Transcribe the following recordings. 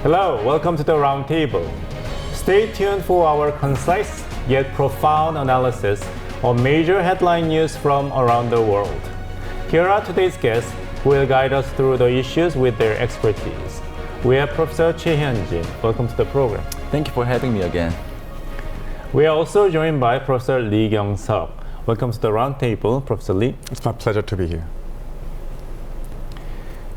Hello, welcome to the Roundtable. Stay tuned for our concise yet profound analysis of major headline news from around the world. Here are today's guests who will guide us through the issues with their expertise. We have Professor Choi Hyun-jin. Welcome to the program. Thank you for having me again. We are also joined by Professor Lee Kyung-seok. Welcome to the Roundtable, Professor Lee. It's my pleasure to be here.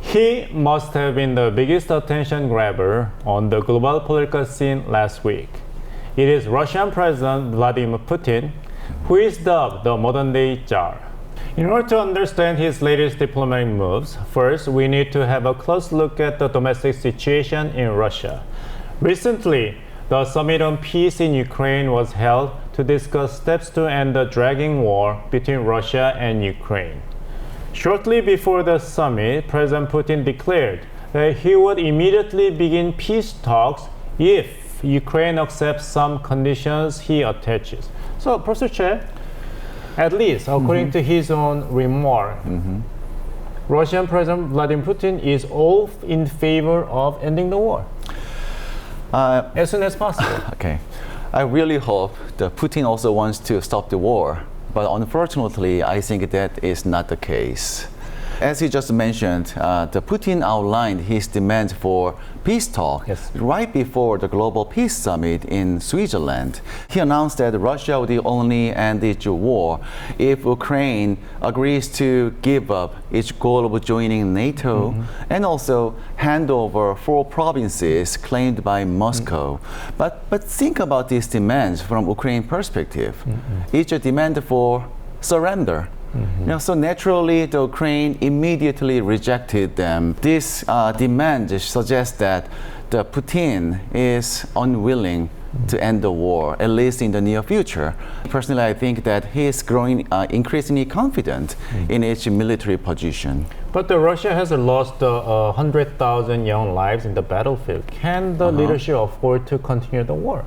He must have been the biggest attention grabber on the global political scene last week. It is Russian President Vladimir Putin, who is dubbed the modern-day Tsar. In order to understand his latest diplomatic moves, first we need to have a close look at the domestic situation in Russia. Recently, the Summit on Peace in Ukraine was held to discuss steps to end the dragging war between Russia and Ukraine. Shortly before the summit, President Putin declared that he would immediately begin peace talks if Ukraine accepts some conditions he attaches. So, Professor Che, at least according to his own remark, Russian President Vladimir Putin is all in favor of ending the war as soon as possible. Okay. I really hope that Putin also wants to stop the war. But unfortunately, I think that is not the case. As you just mentioned, the Putin outlined his demand for peace talk right before the Global Peace Summit in Switzerland. He announced that Russia would only end its war if Ukraine agrees to give up its goal of joining NATO and also hand over 4 provinces claimed by Moscow. But think about these demands from Ukraine perspective. It's a demand for surrender. So naturally, the Ukraine immediately rejected them. This demand suggests that the Putin is unwilling to end the war, at least in the near future. Personally, I think that he is growing increasingly confident in its military position. But Russia has lost 100,000 young lives in the battlefield. Can the leadership afford to continue the war?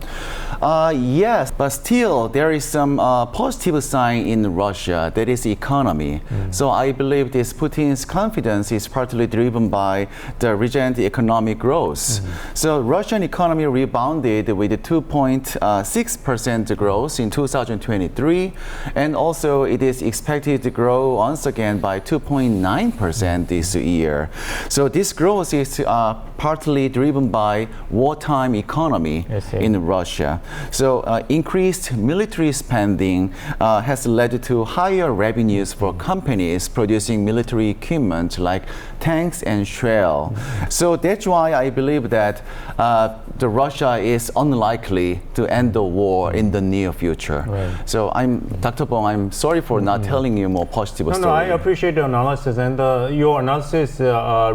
Yes, but still there is some positive sign in Russia, that is economy. So I believe this Putin's confidence is partly driven by the recent economic growth. So Russian economy rebounded with 2.6% growth in 2023, and also it is expected to grow once again by 2.9% this year. So this growth is partly driven by wartime economy in Russia. So increased military spending has led to higher revenues for companies producing military equipment like tanks and shell. So that's why I believe that the Russia is unlikely to end the war in the near future. So Dr. Bong, I'm sorry for not telling you more positive story. No, I appreciate the analysis, and your analysis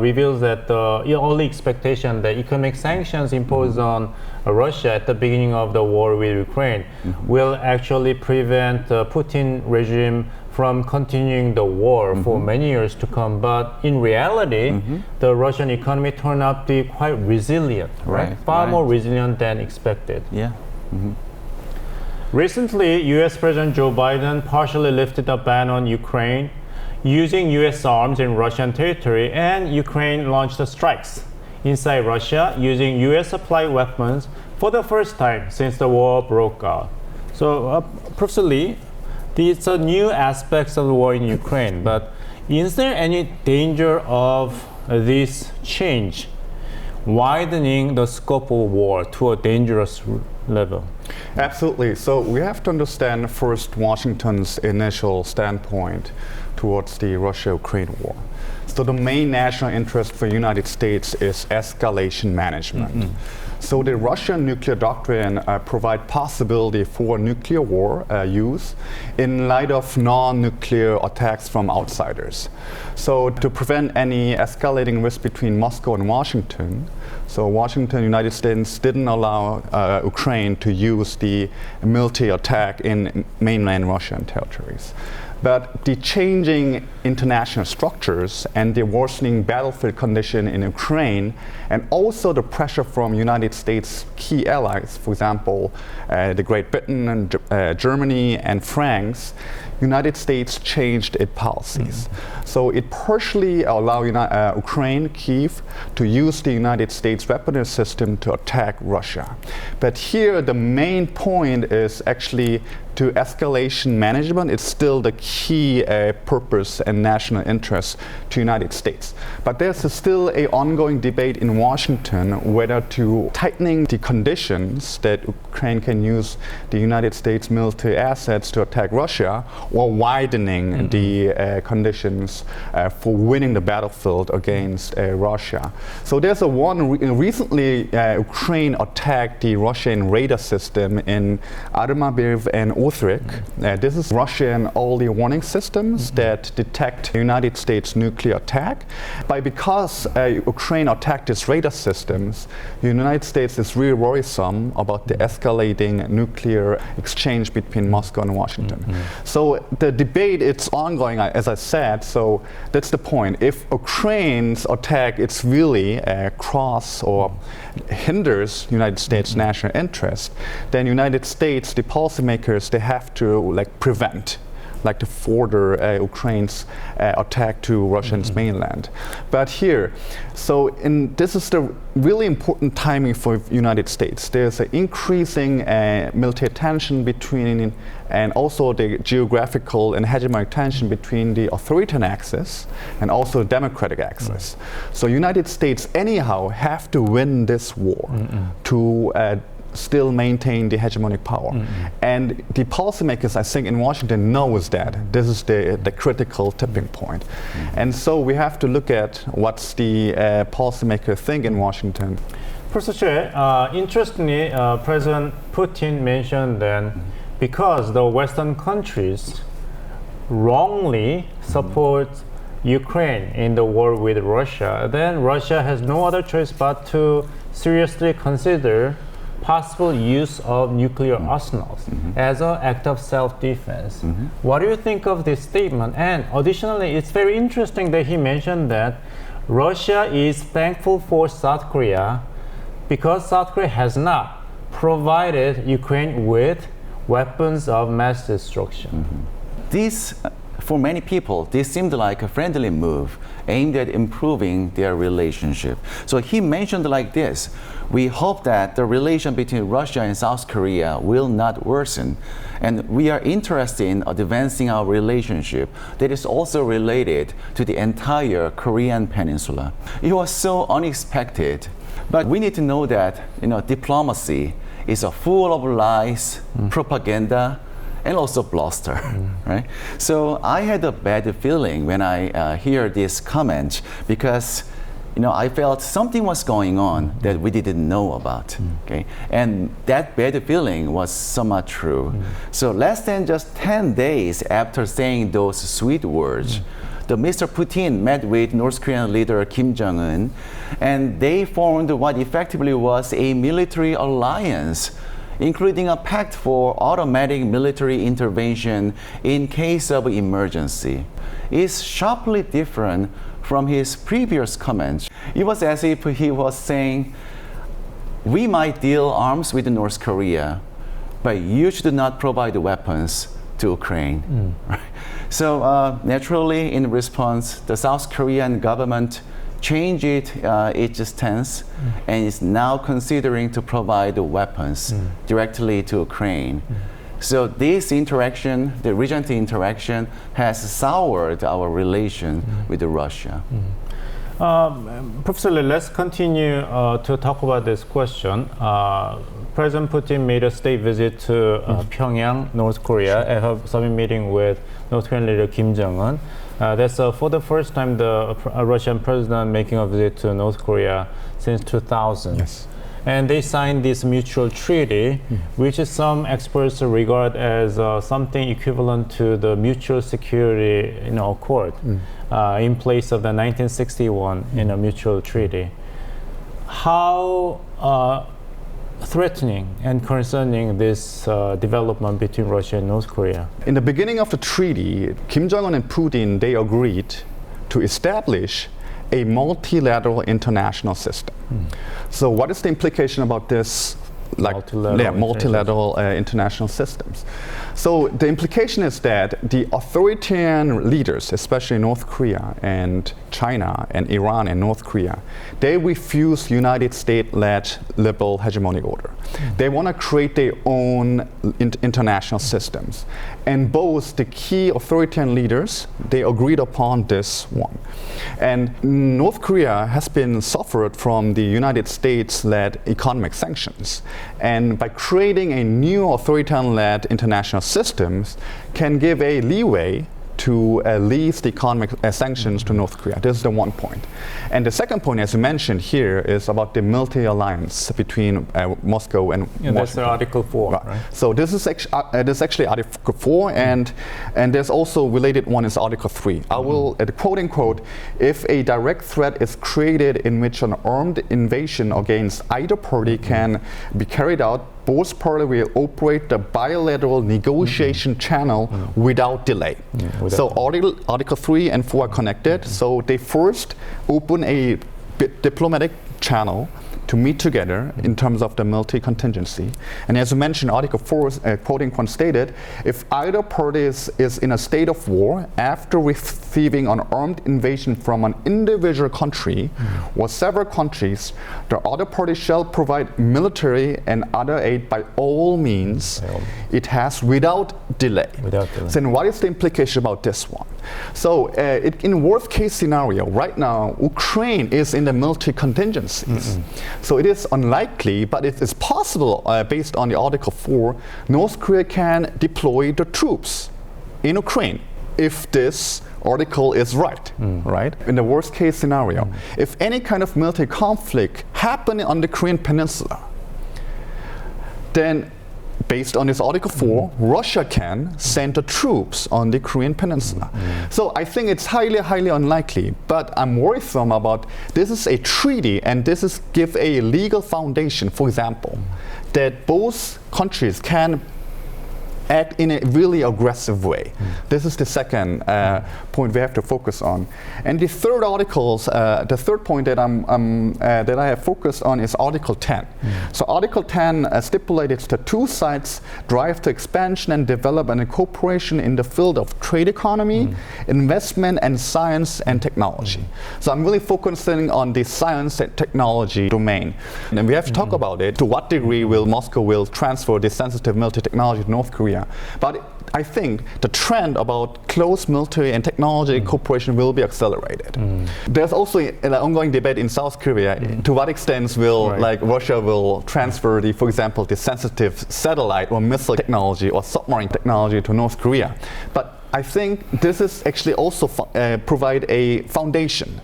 reveals that the only expectation that economic sanctions imposed on Russia at the beginning of the war with Ukraine will actually prevent the Putin regime from continuing the war for many years to come. But in reality, the Russian economy turned out to be quite resilient, far more resilient than expected. Recently, US President Joe Biden partially lifted the ban on Ukraine using US arms in Russian territory, and Ukraine launched strikes inside Russia using US supplied weapons for the first time since the war broke out. So, Professor Lee, these are new aspects of the war in Ukraine, but is there any danger of this change widening the scope of war to a dangerous level? Absolutely. So we have to understand first Washington's initial standpoint towards the Russia-Ukraine war. So the main national interest for the United States is escalation management. So the Russian nuclear doctrine provide possibility for nuclear war use in light of non-nuclear attacks from outsiders. So to prevent any escalating risk between Moscow and Washington, so Washington, United States didn't allow Ukraine to use the military attack in mainland Russian territories. But the changing international structures and the worsening battlefield condition in Ukraine, and also the pressure from United States key allies, for example, the Great Britain and Germany and France, United States changed its policies. So it partially allowed Ukraine, Kyiv, to use the United States weaponry system to attack Russia. But here the main point is actually to escalation management. It's still the key purpose and national interest to United States. But there's still an ongoing debate in Washington whether to tightening the conditions that Ukraine can use the United States military assets to attack Russia, or widening the conditions for winning the battlefield against Russia. So there's recently Ukraine attacked the Russian radar system in Armaviv and Uthrik. This is Russian early warning systems that detect United States nuclear attack. But because Ukraine attacked these radar systems, the United States is really worrisome about the escalating nuclear exchange between Moscow and Washington. So the debate, it's ongoing, as I said, so that's the point. If Ukraine's attack, it's really cross or hinders United States national interest, then United States, the policymakers, they have to prevent to further Ukraine's attack to Russia's mainland. But here, this is the really important timing for United States. There's an increasing military tension between, and also the geographical and hegemonic tension between the authoritarian axis and also democratic axis. So United States anyhow have to win this war to still maintain the hegemonic power. And the policymakers, I think, in Washington knows that this is the critical tipping point. And so we have to look at what's the policymakers think in Washington. Professor Choi, interestingly, President Putin mentioned that because the Western countries wrongly support Ukraine in the war with Russia, then Russia has no other choice but to seriously consider possible use of nuclear arsenals as an act of self-defense. What do you think of this statement? And additionally, it's very interesting that he mentioned that Russia is thankful for South Korea because South Korea has not provided Ukraine with weapons of mass destruction. This, for many people, this seemed like a friendly move aimed at improving their relationship. So he mentioned like this: we hope that the relation between Russia and South Korea will not worsen, and we are interested in advancing our relationship that is also related to the entire Korean peninsula. It was so unexpected, but we need to know that diplomacy is full of lies, propaganda, and also bluster, right? So I had a bad feeling when I hear this comment because I felt something was going on that we didn't know about, okay? And that bad feeling was somewhat true. So less than just 10 days after saying those sweet words, the Mr. Putin met with North Korean leader Kim Jong-un, and they formed what effectively was a military alliance, including a pact for automatic military intervention in case of emergency. It's sharply different from his previous comments. It was as if he was saying, we might deal arms with North Korea, but you should not provide weapons to Ukraine. Right? So naturally, in response, the South Korean government changed its stance and is now considering to provide the weapons directly to Ukraine. So this interaction, the recent interaction, has soured our relation with Russia. Professor Lee, let's continue to talk about this question. President Putin made a state visit to Pyongyang, North Korea, and a summit meeting with North Korean leader Kim Jong-un. That's for the first time the Russian president making a visit to North Korea since 2000. Yes. And they signed this mutual treaty, which some experts regard as something equivalent to the mutual security accord in place of the 1961 mutual treaty. How threatening and concerning this development between Russia and North Korea? In the beginning of the treaty, Kim Jong-un and Putin, they agreed to establish a multilateral international system. So what is the implication about this multilateral international systems. So the implication is that the authoritarian leaders, especially North Korea and China and Iran and North Korea, they refuse United States-led liberal hegemonic order. They want to create their own international systems. And both the key authoritarian leaders, they agreed upon this one. And North Korea has been suffered from the United States-led economic sanctions. And by creating a new authoritarian-led international systems can give a leeway to leave the economic sanctions to North Korea. This is the one point. And the second point, as you mentioned here, is about the military alliance between Moscow and Washington. That's Article 4, right? So this is actually Article 4, and there's also related one is Article 3. I will, quote unquote, if a direct threat is created in which an armed invasion against either party can be carried out, both parties will operate the bilateral negotiation channel without delay. So Article 3 and 4 are connected. So they first open a diplomatic channel to meet together in terms of the military contingency. And as you mentioned, Article 4, quote-unquote, stated, if either party is in a state of war after receiving an armed invasion from an individual country or several countries, the other party shall provide military and other aid by all means it has without delay. So then what is the implication about this one? So in worst case scenario, right now, Ukraine is in the military contingencies. So it is unlikely, but it is possible, based on the Article 4, North Korea can deploy the troops in Ukraine if this article is right, right? In the worst case scenario, if any kind of military conflict happening on the Korean Peninsula, then based on this Article 4, Russia can send the troops on the Korean Peninsula. So I think it's highly, highly unlikely, but I'm worrisome about this is a treaty and this is give a legal foundation, for example, that both countries can act in a really aggressive way. This is the second point we have to focus on. And the third articles, the third point that that I have focused on is Article 10. So Article 10 stipulates that two sides drive to expansion and development and cooperation in the field of trade economy, investment, and science and technology. So I'm really focusing on the science and technology domain. And we have to talk about it. To what degree will Moscow transfer this sensitive military technology to North Korea? But I think the trend about close military and technology cooperation will be accelerated. There's also an ongoing debate in South Korea. To what extent will Russia will transfer for example, the sensitive satellite or missile technology or submarine technology to North Korea? But I think this is actually also provide a foundation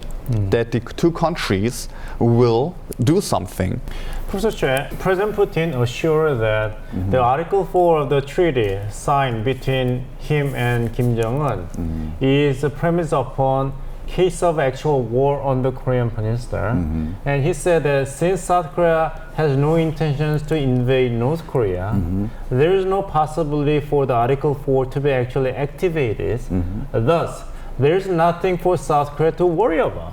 that the two countries will do something. Professor Choi, President Putin assured that the Article 4 of the treaty signed between him and Kim Jong-un is premised upon case of actual war on the Korean Peninsula. And he said that since South Korea has no intentions to invade North Korea, there is no possibility for the Article 4 to be actually activated. Thus, there is nothing for South Korea to worry about.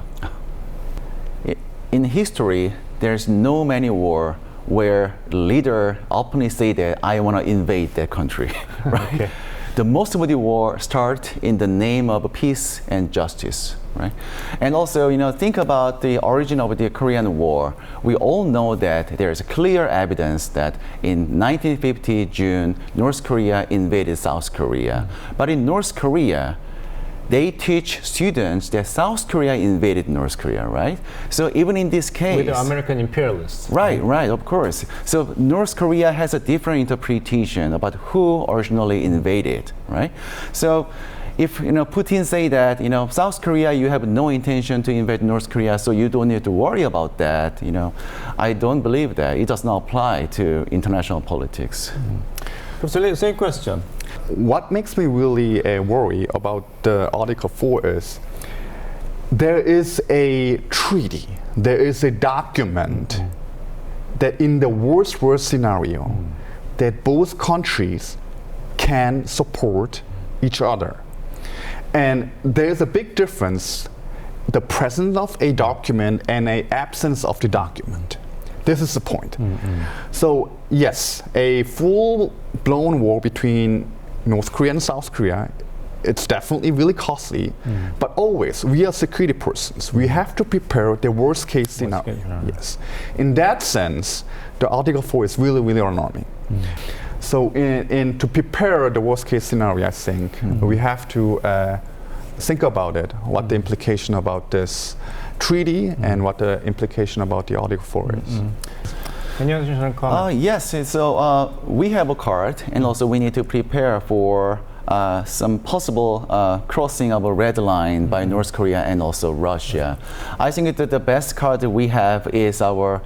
In history, there's no many war where leader openly say that I want to invade that country, right? Okay. The most of the war start in the name of peace and justice, right? And also, think about the origin of the Korean War. We all know that there's clear evidence that in 1950 June, North Korea invaded South Korea. But in North Korea, they teach students that South Korea invaded North Korea, right? So even in this case... With the American imperialists. Right, of course. So North Korea has a different interpretation about who originally invaded, right? So if Putin say that, South Korea, you have no intention to invade North Korea, so you don't need to worry about that, I don't believe that. It does not apply to international politics. Professor, same question. What makes me really worry about the Article 4 is there is a treaty, there is a document that in the worst scenario that both countries can support each other. And there's a big difference, the presence of a document and an absence of the document. This is the point. So yes, a full-blown war between North Korea and South Korea, it's definitely really costly, but always, we are security persons. We have to prepare the worst case scenario. Yes. In that sense, the Article 4 is really, really alarming. So to prepare the worst case scenario, I think, we have to think about it, what the implication about this treaty and what the implication about the Article 4 is. Can you additional comment? Yes, so we have a card, and also we need to prepare for some possible crossing of a red line by North Korea and also Russia. I think that the best card that we have is our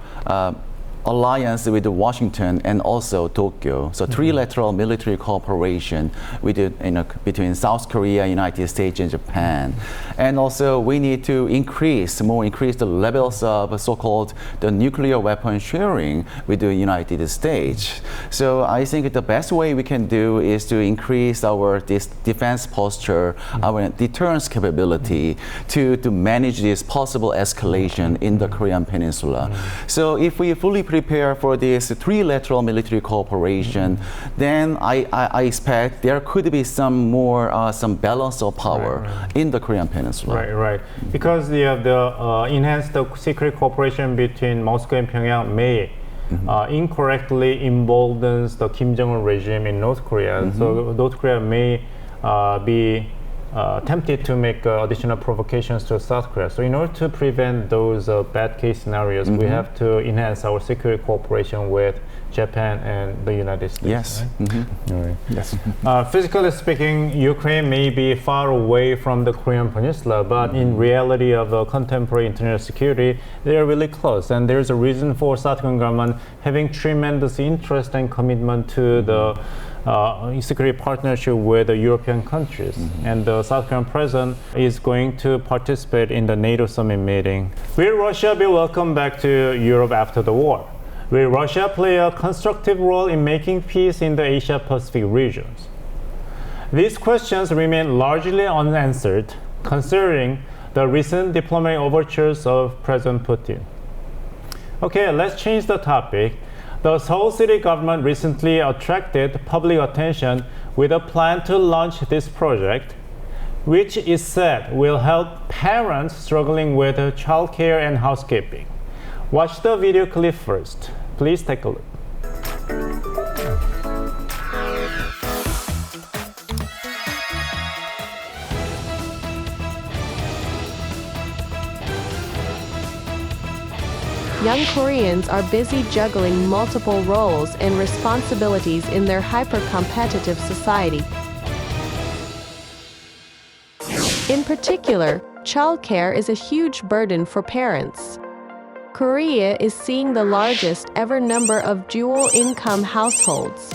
alliance with Washington and also Tokyo. So trilateral military cooperation between South Korea, United States, and Japan. And also we need to increase the levels of so-called the nuclear weapon sharing with the United States. So I think the best way we can do is to increase our defense posture, our deterrence capability to manage this possible escalation in the Korean Peninsula. So if we fully prepare for this trilateral military cooperation, then I expect there could be some balance of power in the Korean Peninsula. Right. Because the enhanced secret cooperation between Moscow and Pyongyang may incorrectly emboldens the Kim Jong-un regime in North Korea. So North Korea may be tempted to make additional provocations to South Korea. So in order to prevent those bad case scenarios, we have to enhance our security cooperation with Japan and the United States. Yes. Right? Yes. Physically speaking, Ukraine may be far away from the Korean Peninsula, but in reality of contemporary international security, they are really close. And there's a reason for South Korean government having tremendous interest and commitment to the security partnership with the European countries. And the South Korean president is going to participate in the NATO summit meeting. Will Russia be welcomed back to Europe after the war? Will Russia play a constructive role in making peace in the Asia-Pacific regions? These questions remain largely unanswered, considering the recent diplomatic overtures of President Putin. Okay, let's change the topic. The Seoul city government recently attracted public attention with a plan to launch this project, which is said will help parents struggling with childcare and housekeeping. Watch the video clip first. Please take a look. Young Koreans are busy juggling multiple roles and responsibilities in their hyper-competitive society. In particular, childcare is a huge burden for parents. Korea is seeing the largest ever number of dual-income households.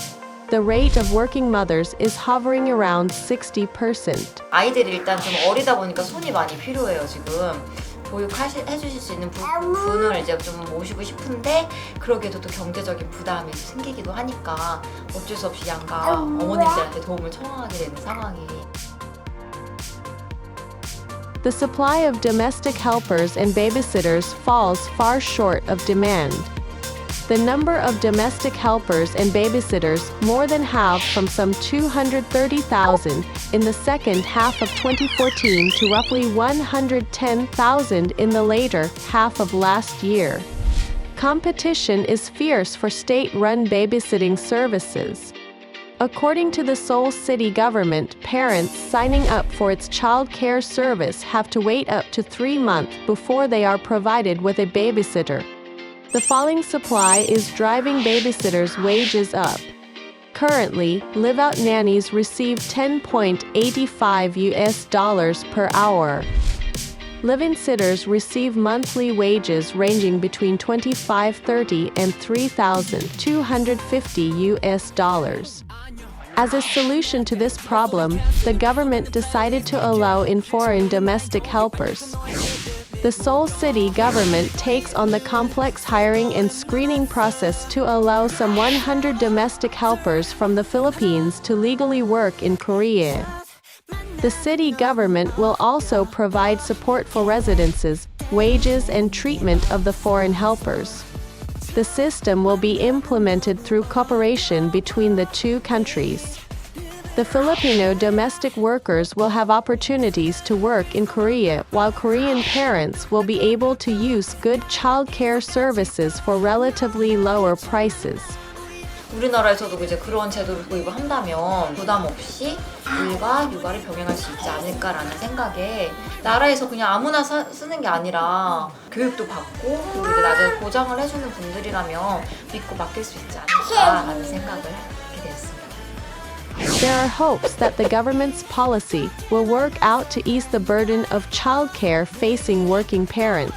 The rate of working mothers is hovering around 60%. 아이들이 일단 좀 어리다 보니까 손이 많이 필요해요, 지금. 보육해주실 수 있는 분을 이제 좀 모시고 싶은데 그러기에도 또 경제적인 부담이 생기기도 하니까 어쩔 수 없이 양가 어머님들한테 도움을 청하게 되는 상황이. The supply of domestic helpers and babysitters falls far short of demand. The number of domestic helpers and babysitters more than halved from some 230,000 in the second half of 2014 to roughly 110,000 in the later half of last year. Competition is fierce for state-run babysitting services. According to the Seoul city government, parents signing up for its child care service have to wait up to 3 months before they are provided with a babysitter. The falling supply is driving babysitters' wages up. Currently, live-out nannies receive $10.85 per hour. Live-in sitters receive monthly wages ranging between $2,530 and $3,250. As a solution to this problem, the government decided to allow in foreign domestic helpers. The Seoul city government takes on the complex hiring and screening process to allow some 100 domestic helpers from the Philippines to legally work in Korea. The city government will also provide support for residences, wages, and treatment of the foreign helpers. The system will be implemented through cooperation between the two countries. The Filipino domestic workers will have opportunities to work in Korea, while Korean parents will be able to use good childcare services for relatively lower prices. 우리나라에서도 이제 그런 제도를 도입을 한다면 부담 없이 일과 육아를 병행할 수 있지 않을까라는 생각에 나라에서 그냥 아무나 쓰는 게 아니라 교육도 받고 그리고 이제 나중에 보장을 해주는 분들이라면 믿고 맡길 수 있지 않을까라는 생각을 하게 되었습니다. There are hopes that the government's policy will work out to ease the burden of childcare facing working parents.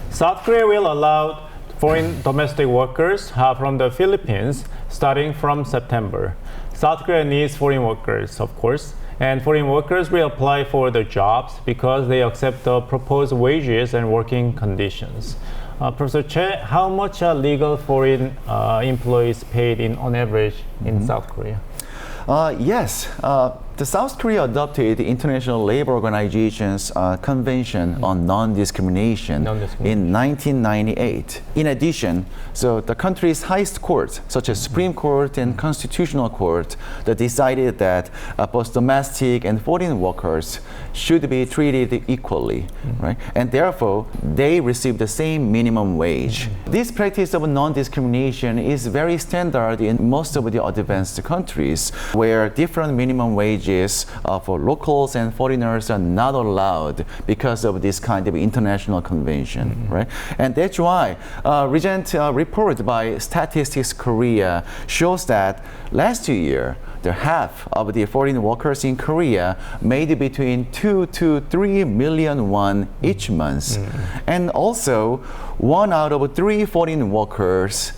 South Korea will allow foreign domestic workers from the Philippines starting from September. South Korea needs foreign workers, of course, and foreign workers will apply for the jobs because they accept the proposed wages and working conditions. Professor Che, how much are legal foreign employees paid on average in South Korea? Yes, the South Korea adopted the International Labor Organization's Convention on Non-Discrimination in 1998. In addition, so the country's highest courts, such as Supreme Court and Constitutional Court, that decided that both domestic and foreign workers should be treated equally, right? And therefore, they receive the same minimum wage. This practice of non-discrimination is very standard in most of the advanced countries, where different minimum wages for locals and foreigners are not allowed because of this kind of international convention, right? And that's why recent report by Statistics Korea shows that last year, the half of the foreign workers in Korea made between 2 to 3 million won each month. And also, 1 out of 3 foreign workers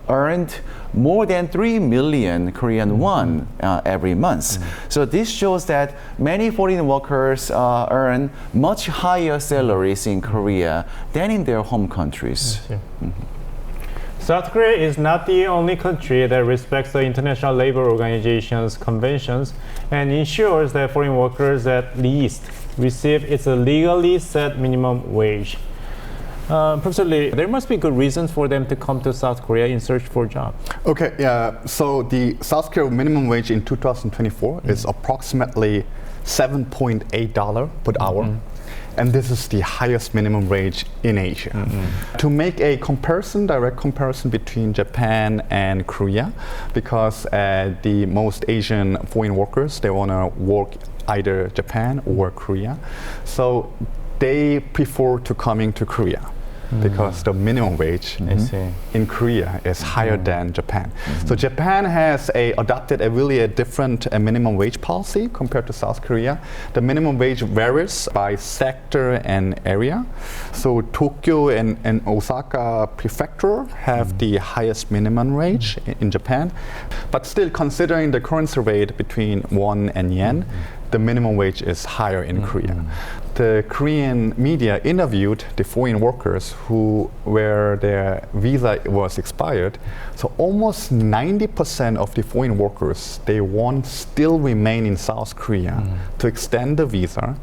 earned more than 3 million Korean won every month. So this shows that many foreign workers earn much higher salaries in Korea than in their home countries. South Korea is not the only country that respects the International Labor Organization's conventions and ensures that foreign workers at least receive its legally set minimum wage. Professor Lee, there must be good reasons for them to come to South Korea in search for jobs. Okay, so the South Korea minimum wage in 2024 is approximately $7.8 per hour. And this is the highest minimum wage in Asia. To make a direct comparison between Japan and Korea, because the most Asian foreign workers, they want to work either Japan or Korea. So they prefer to coming to Korea because the minimum wage in Korea is higher than Japan. So Japan has adopted a different minimum wage policy compared to South Korea. The minimum wage varies by sector and area. So Tokyo and Osaka prefecture have the highest minimum wage in Japan. But still, considering the currency rate between won and yen, the minimum wage is higher in Korea. The Korean media interviewed the foreign workers where their visa was expired. So almost 90% of the foreign workers, they want still remain in South Korea to extend the visa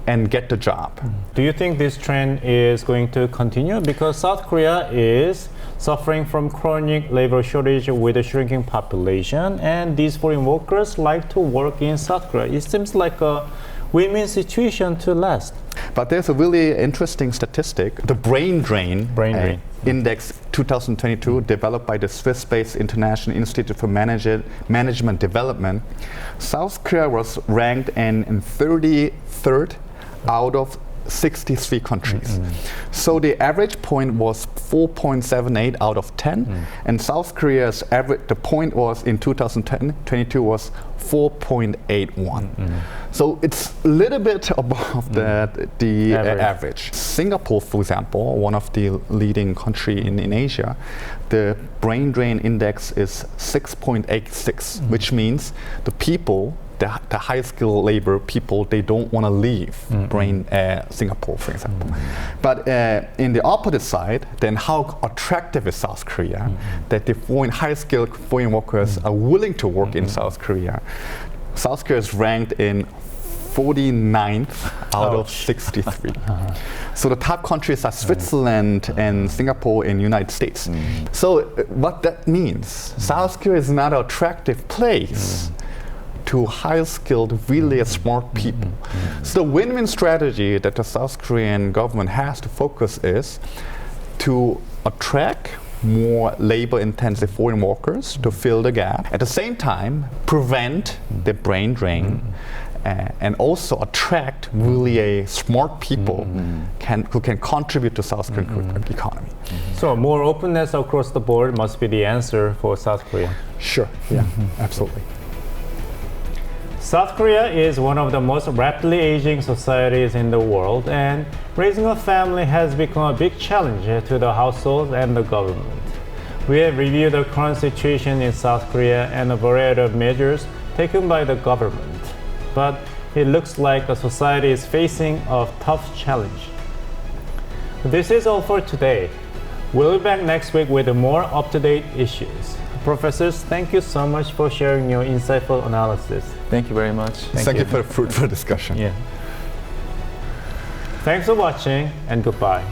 and get the job. Do you think this trend is going to continue? Because South Korea is suffering from chronic labor shortage with a shrinking population, and these foreign workers like to work in South Korea. It seems like a win-win situation to last. But there's a really interesting statistic. The brain drain Index 2022, developed by the Swiss-based International Institute for Management Development. South Korea was ranked in 33rd out of 63 countries. So the average point was 4.78 out of 10, and South Korea's average, the point was in 2022 was 4.81. So it's a little bit above the average. Singapore, for example, one of the leading country in Asia, the brain drain index is 6.86, which means the people, the high-skilled labor people, they don't want to leave Singapore, for example. But in the opposite side, then how attractive is South Korea that the high-skilled foreign workers are willing to work in South Korea? South Korea is ranked in 49th out of 63. So the top countries are Switzerland and Singapore and United States. So what that means, South Korea is not an attractive place to highly skilled, really smart people. So the win-win strategy that the South Korean government has to focus is to attract more labor-intensive foreign workers to fill the gap. At the same time, prevent the brain drain and also attract really smart people who can contribute to South Korean economy. So more openness across the board must be the answer for South Korea. Sure, yeah, absolutely. South Korea is one of the most rapidly aging societies in the world, and raising a family has become a big challenge to the household and the government. We have reviewed the current situation in South Korea and a variety of measures taken by the government. But it looks like the society is facing a tough challenge. This is all for today. We'll be back next week with more up-to-date issues. Professors, thank you so much for sharing your insightful analysis. Thank you very much. Thank you for the fruitful discussion. Yeah. Thanks for watching, and goodbye.